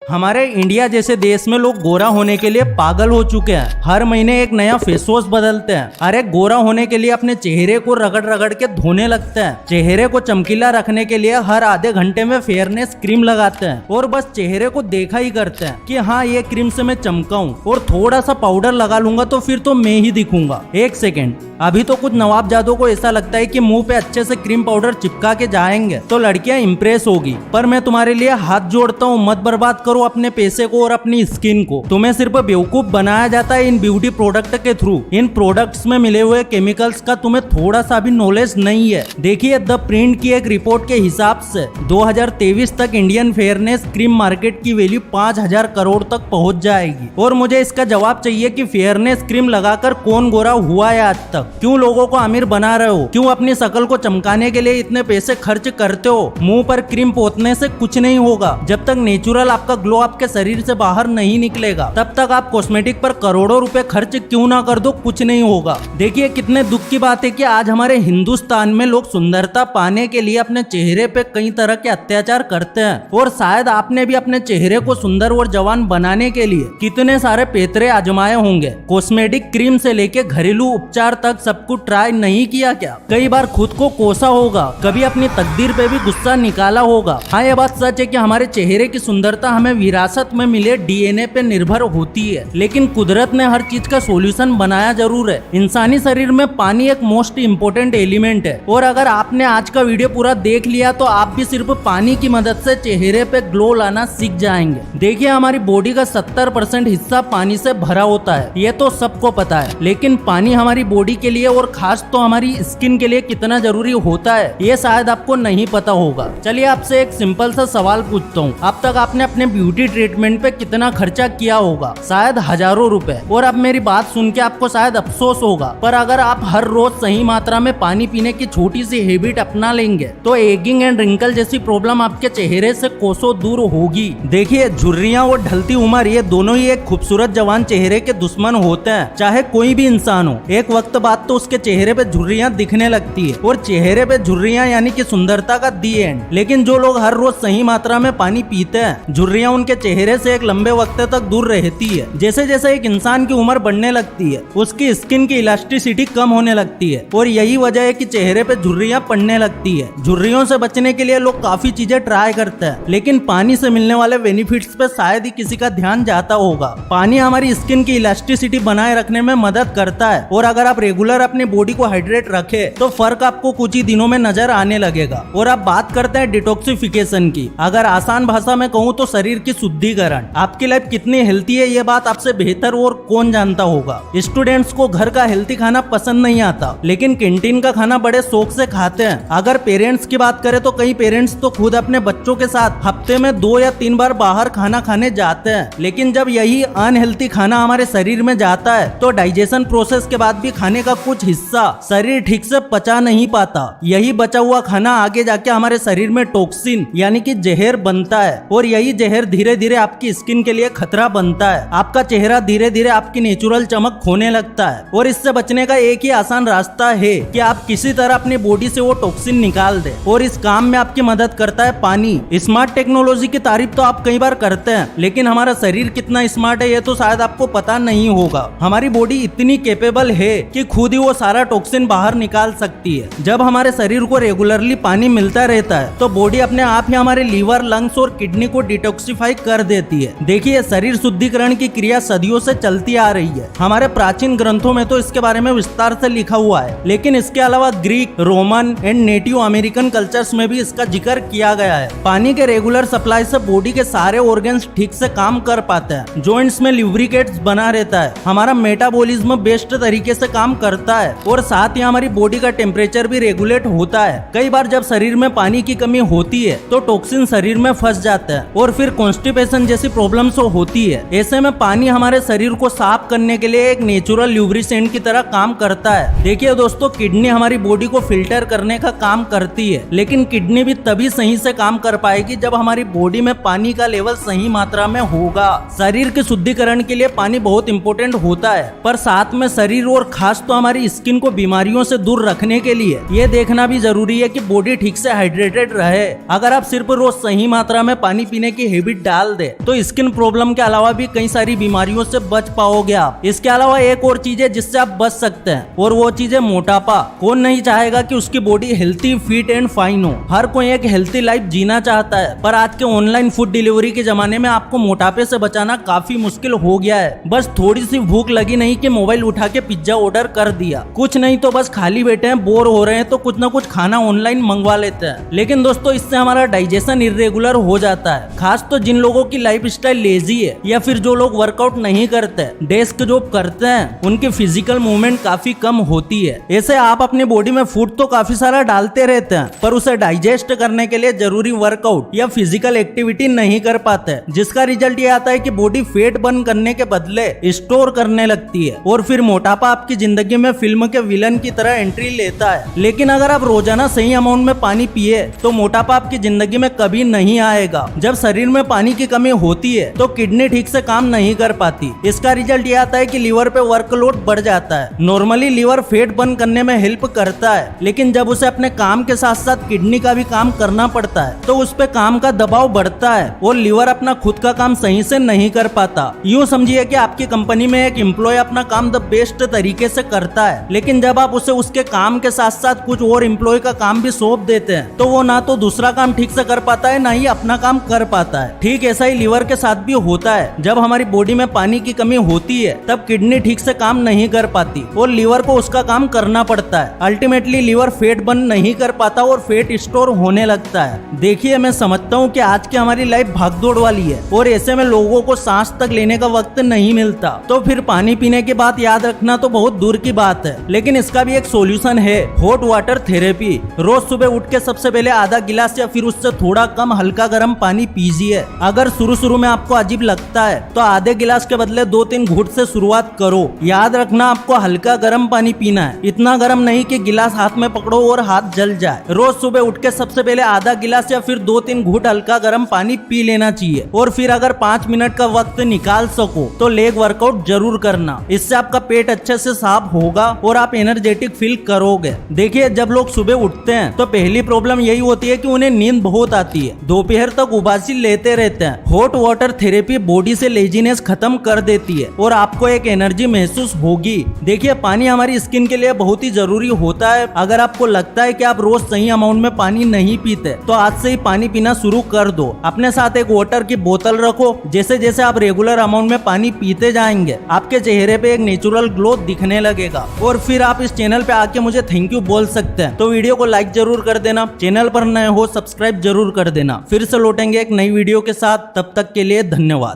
हमारे इंडिया जैसे देश में लोग गोरा होने के लिए पागल हो चुके हैं। हर महीने एक नया फेस वॉश बदलते हैं। अरे गोरा होने के लिए अपने चेहरे को रगड़ रगड़ के धोने लगते हैं। चेहरे को चमकीला रखने के लिए हर आधे घंटे में फेयरनेस क्रीम लगाते हैं और बस चेहरे को देखा ही करते हैं कि हाँ ये क्रीम से मैं चमका हूँ और थोड़ा सा पाउडर लगा लूंगा तो फिर तो मैं ही दिखूंगा। एक सेकेंड, अभी तो कुछ नवाबजादों को ऐसा लगता है कि मुंह पे अच्छे से क्रीम पाउडर चिपका के जाएंगे तो लड़कियां इंप्रेस होगी, पर मैं तुम्हारे लिए हाथ जोड़ता हूँ, मत बर्बाद करो अपने पैसे को और अपनी स्किन को। तुम्हें सिर्फ बेवकूफ बनाया जाता है इन ब्यूटी प्रोडक्ट के थ्रू। इन प्रोडक्ट्स में मिले हुए केमिकल्स का तुम्हें थोड़ा सा भी नॉलेज नहीं है। देखिए द प्रिंट की एक रिपोर्ट के हिसाब से 2023 तक इंडियन फेयरनेस क्रीम मार्केट की वैल्यू 5000 करोड़ तक पहुंच जाएगी। और मुझे इसका जवाब चाहिए कि फेयरनेस क्रीम लगाकर कौन गोरा हुआ है आज तक? क्यों लोगों को अमीर बना रहे हो? क्यों अपनी शकल को चमकाने के लिए इतने पैसे खर्च करते हो? मुंह पर क्रीम पोतने से कुछ नहीं होगा। जब तक नेचुरल आपका ग्लो आपके शरीर से बाहर नहीं निकलेगा तब तक आप कॉस्मेटिक पर करोड़ों रुपए खर्च क्यों ना कर दो, कुछ नहीं होगा। देखिए कितने दुख की बात है कि आज हमारे हिंदुस्तान में लोग सुंदरता पाने के लिए अपने चेहरे पे कई तरह के अत्याचार करते हैं। और शायद आपने भी अपने चेहरे को सुंदर और जवान बनाने के लिए कितने सारे पेतरे आजमाए होंगे। कॉस्मेटिक क्रीम से लेके घरेलू उपचार तक सब कुछ ट्राई नहीं किया क्या? कई बार खुद को कोसा होगा, कभी अपनी तकदीर पे भी गुस्सा निकाला होगा। हाँ ये बात सच है कि हमारे चेहरे की सुंदरता हमें विरासत में मिले डीएनए पे निर्भर होती है, लेकिन कुदरत ने हर चीज का सॉल्यूशन बनाया जरूर है। इंसानी शरीर में पानी एक मोस्ट इम्पोर्टेंट एलिमेंट है और अगर आपने आज का वीडियो पूरा देख लिया तो आप भी सिर्फ पानी की मदद से चेहरे पे ग्लो लाना सीख जाएंगे। देखिए हमारी बॉडी का 70% हिस्सा पानी से भरा होता है, ये तो सबको पता है, लेकिन पानी हमारी बॉडी के लिए और खास तो हमारी स्किन के लिए कितना जरूरी होता है ये शायद आपको नहीं पता होगा। चलिए आपसे एक सिंपल सा सवाल पूछता हूँ, अब तक आपने अपने ब्यूटी ट्रीटमेंट पे कितना खर्चा किया होगा? शायद हजारों रुपए। और अब मेरी बात सुन के आपको शायद अफसोस होगा, पर अगर आप हर रोज सही मात्रा में पानी पीने की छोटी सी हैबिट अपना लेंगे तो एगिंग एंड रिंकल जैसी प्रॉब्लम आपके चेहरे से कोसों दूर होगी। देखिए झुर्रियां और ढलती उम्र ये दोनों ही एक खूबसूरत जवान चेहरे के दुश्मन होते हैं, चाहे कोई भी इंसान हो। एक वक्त बाद तो उसके चेहरे पे झुर्रियां दिखने लगती है और चेहरे पे झुर्रियां यानी कि सुंदरता का दी एंड। लेकिन जो लोग हर रोज सही मात्रा में पानी पीते हैं झुर्रियां उनके चेहरे से एक लंबे वक्त तक दूर रहती है। जैसे जैसे एक इंसान की उम्र बढ़ने लगती है उसकी स्किन की इलास्टिसिटी कम होने लगती है और यही वजह है कि चेहरे पे झुर्रियां पड़ने लगती है। झुर्रियों से बचने के लिए लोग काफी चीजें ट्राई करते हैं, लेकिन पानी से मिलने वाले बेनिफिट्स पे शायद ही किसी का ध्यान जाता होगा। पानी हमारी स्किन की इलास्टिसिटी बनाए रखने में मदद करता है और अगर आप रेगुलर अपनी बॉडी को हाइड्रेट रखे तो फर्क आपको कुछ ही दिनों में नजर आने लगेगा। और अब बात करते हैं डिटॉक्सिफिकेशन की। अगर आसान भाषा में कहूँ तो शरीर की शुद्धिकरण। आपकी लाइफ कितनी हेल्थी है ये बात आपसे बेहतर और कौन जानता होगा। स्टूडेंट्स को घर का हेल्थी खाना पसंद नहीं आता, लेकिन कैंटीन का खाना बड़े शौक से खाते हैं। अगर पेरेंट्स की बात करें तो कई पेरेंट्स तो खुद अपने बच्चों के साथ हफ्ते में 2 या 3 बार बाहर खाना खाने जाते हैं। लेकिन जब यही अनहेल्थी खाना हमारे शरीर में जाता है तो डाइजेशन प्रोसेस के बाद भी खाने का कुछ हिस्सा शरीर ठीक से पचा नहीं पाता। यही बचा हुआ खाना आगे जाके हमारे शरीर में टॉक्सिन यानी कि जहर बनता है और यही जहर धीरे धीरे आपकी स्किन के लिए खतरा बनता है। आपका चेहरा धीरे धीरे आपकी नेचुरल चमक खोने लगता है और इससे बचने का एक ही आसान रास्ता है कि आप किसी तरह अपनी बॉडी से वो टॉक्सिन निकाल दे और इस काम में आपकी मदद करता है पानी। स्मार्ट टेक्नोलॉजी की तारीफ तो आप कई बार करते हैं, लेकिन हमारा शरीर कितना स्मार्ट है ये तो शायद आपको पता नहीं होगा। हमारी बॉडी इतनी कैपेबल है कि खुद ही वो सारा टॉक्सिन बाहर निकाल सकती है। जब हमारे शरीर को रेगुलरली पानी मिलता रहता है तो बॉडी अपने आप ही हमारे लीवर, लंग्स और किडनी को डिटॉक्सिफाई कर देती है। देखिए शरीर शुद्धिकरण की क्रिया सदियों से चलती आ रही है। हमारे प्राचीन ग्रंथों में तो इसके बारे में विस्तार से लिखा हुआ है, लेकिन इसके अलावा Greek, Roman and native American cultures में भी इसका जिक्र किया गया है। पानी के रेगुलर सप्लाई से बॉडी के सारे ऑर्गन्स ठीक से काम कर पाते हैं। जॉइंट्स में ल्यूब्रिकेट्स बना रहता है, हमारा मेटाबॉलिज्म बेस्ट तरीके से काम करता है और साथ ही हमारी बॉडी का टेम्परेचर भी रेगुलेट होता है। कई बार जब शरीर में पानी की कमी होती है तो टॉक्सिन शरीर में फंस जाता है और फिर कॉन्स्टिपेशन जैसी प्रॉब्लम्स होती है। ऐसे में पानी हमारे शरीर को साफ करने के लिए एक नेचुरल ल्यूब्रिसेंट की तरह काम करता है। देखिए दोस्तों, किडनी हमारी बॉडी को फिल्टर करने का काम करती है, लेकिन किडनी भी तभी सही से काम कर पाएगी जब हमारी बॉडी में पानी का लेवल सही मात्रा में होगा। शरीर के शुद्धिकरण के लिए पानी बहुत इंपॉर्टेंट होता है, पर साथ में शरीर और खास तो हमारी स्किन को बीमारियों से दूर रखने के लिए ये देखना भी जरूरी है कि बॉडी ठीक से हाइड्रेटेड रहे। अगर आप सिर्फ रोज सही मात्रा में पानी पीने की हैबिट हैबिट डाल दे तो स्किन प्रॉब्लम के अलावा भी कई सारी बीमारियों से बच पाओगे आप। इसके अलावा एक और चीज है जिससे आप बच सकते हैं और वो चीज है मोटापा। कौन नहीं चाहेगा कि उसकी body healthy, fit and fine हो। हर कोई एक हेल्थी लाइफ जीना चाहता है, पर आज के ऑनलाइन फूड डिलीवरी के जमाने में आपको मोटापे से बचाना काफी मुश्किल हो गया है। बस थोड़ी सी भूख लगी नहीं कि मोबाइल उठा के पिज्जा ऑर्डर कर दिया, कुछ नहीं तो बस खाली बैठे हैं, बोर हो रहे हैं तो कुछ ना कुछ खाना ऑनलाइन मंगवा लेते हैं। लेकिन दोस्तों इससे हमारा डाइजेशन इरेगुलर हो जाता है, खास तो जिन लोगों की लाइफ स्टाइल लेजी है या फिर जो लोग वर्कआउट नहीं करते, डेस्क जॉब करते हैं, उनकी फिजिकल मूवमेंट काफी कम होती है। ऐसे आप अपनी बॉडी में फूड तो काफी सारा डालते रहते हैं, पर उसे डाइजेस्ट करने के लिए जरूरी वर्कआउट या फिजिकल एक्टिविटी नहीं कर पाते, जिसका रिजल्ट ये आता है कि बॉडी फेट बर्न करने के बदले स्टोर करने लगती है और फिर मोटापा आपकी जिंदगी में फिल्म के विलन की तरह एंट्री लेता है। लेकिन अगर आप रोजाना सही अमाउंट में पानी पिए तो मोटापा आपकी जिंदगी में कभी नहीं आएगा। जब शरीर में पानी की कमी होती है तो किडनी ठीक से काम नहीं कर पाती, इसका रिजल्ट ये आता है कि लीवर पे वर्कलोड बढ़ जाता है। नॉर्मली लीवर फेट बर्न करने में हेल्प करता है, लेकिन जब उसे अपने काम के साथ साथ किडनी का भी काम करना पड़ता है तो उस पे काम का दबाव बढ़ता है और लीवर अपना खुद का काम सही से नहीं कर पाता। यूँ समझिए कि आपकी कंपनी में एक एम्प्लॉय अपना काम द बेस्ट तरीके से करता है, लेकिन जब आप उसे उसके काम के साथ साथ कुछ और एम्प्लॉय का काम भी सौंप देते हैं तो वो ना तो दूसरा काम ठीक से कर पाता है, ना ही अपना काम कर पाता है। ठीक ऐसा ही लीवर के साथ भी होता है। जब हमारी बॉडी में पानी की कमी होती है तब किडनी ठीक से काम नहीं कर पाती और लीवर को उसका काम करना पड़ता है। अल्टीमेटली लीवर फेट बर्न नहीं कर पाता और फेट स्टोर होने लगता है। देखिए, मैं समझता हूँ कि आज की हमारी लाइफ भागदौड़ वाली है और ऐसे में लोगों को सांस तक लेने का वक्त नहीं मिलता, तो फिर पानी पीने की बात याद रखना तो बहुत दूर की बात है। लेकिन इसका भी एक सॉल्यूशन है, हॉट वाटर थेरेपी। रोज सुबह उठ के सबसे पहले आधा गिलास या फिर उससे थोड़ा कम हल्का गर्म पानी पीजिए। अगर शुरू में आपको अजीब लगता है तो आधे गिलास के बदले 2-3 घूंट से शुरुआत करो। याद रखना, आपको हल्का गर्म पानी पीना है, इतना गर्म नहीं कि गिलास हाथ में पकड़ो और हाथ जल जाए। रोज सुबह उठ के सबसे पहले आधा गिलास या फिर 2-3 घूंट हल्का गर्म पानी पी लेना चाहिए और फिर अगर 5 मिनट का वक्त निकाल सको तो लेग वर्कआउट जरूर करना। इससे आपका पेट अच्छे से साफ होगा और आप एनर्जेटिक फील करोगे। देखिए, जब लोग सुबह उठते हैं तो पहली प्रॉब्लम यही होती है कि उन्हें नींद बहुत आती है, दोपहर तक उबासी लेते रहते हैं। हॉट वाटर थेरेपी बॉडी से लेजीनेस खत्म कर देती है और आपको एक एनर्जी महसूस होगी। देखिए, पानी हमारी स्किन के लिए बहुत ही जरूरी होता है। अगर आपको लगता है कि आप रोज सही अमाउंट में पानी नहीं पीते तो आज से ही पानी पीना शुरू कर दो। अपने साथ एक वाटर की बोतल रखो। जैसे जैसे आप रेगुलर अमाउंट में पानी पीते जाएंगे आपके चेहरे पे एक नेचुरल ग्लो दिखने लगेगा और फिर आप इस चैनल पे आके मुझे थैंक यू बोल सकते हैं। तो वीडियो को लाइक जरूर कर देना, चैनल पर नए हो सब्सक्राइब जरूर कर देना। फिर से लौटेंगे एक नई वीडियो के साथ, तब तक के लिए धन्यवाद।